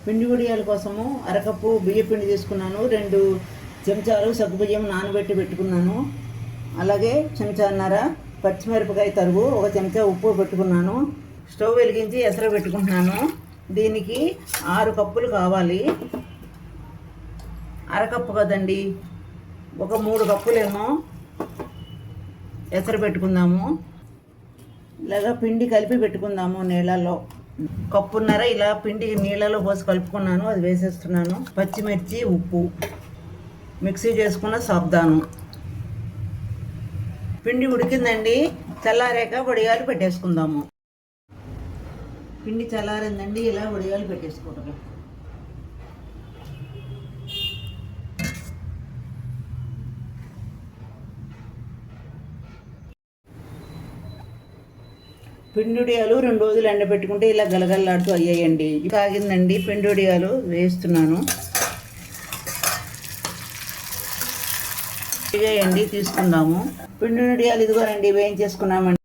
పిండి వడియాల కోసము అరకప్పు బియ్య పిండి తీసుకున్నాను, 2 చెంచాలు సగ్గుబియ్యం నానబెట్టి పెట్టుకున్నాను, అలాగే చెంచాన్నర పచ్చిమిరపకాయ తరుగు, 1 చెంచా ఉప్పు పెట్టుకున్నాను. స్టవ్ వెలిగించి ఎసరు పెట్టుకుంటున్నాను. దీనికి 6 కప్పులు కావాలి. అరకప్పు కదండి, ఒక 3 కప్పులేమో ఎసరు పెట్టుకుందాము. ఇలాగా పిండి కలిపి పెట్టుకుందాము నీళ్ళలో. కప్పున్నర ఇలా పిండి నీళ్ళలో పోసి కలుపుకున్నాను, అది వేసేస్తున్నాను. పచ్చిమిర్చి, ఉప్పు, మిక్సీ చేసుకున్న సాబ్దాను. పిండి ఉడికిందండి, చల్లారాక వడియాలు పెట్టేసుకుందాము. పిండి చల్లారిందండి, ఇలా వడియాలు పెట్టేసుకోవటం. పిండిడియాలు 2 రోజులు ఎండబెట్టుకుంటే ఇలా గలగల్లాడుతూ అయ్యాయండి. కాగిందండి, పిండిడియాలు వేస్తున్నాను. వేయండి, తీసుకుందాము. పిండిడియాలు ఇదిగోనండి వేయించేసుకున్నామండి.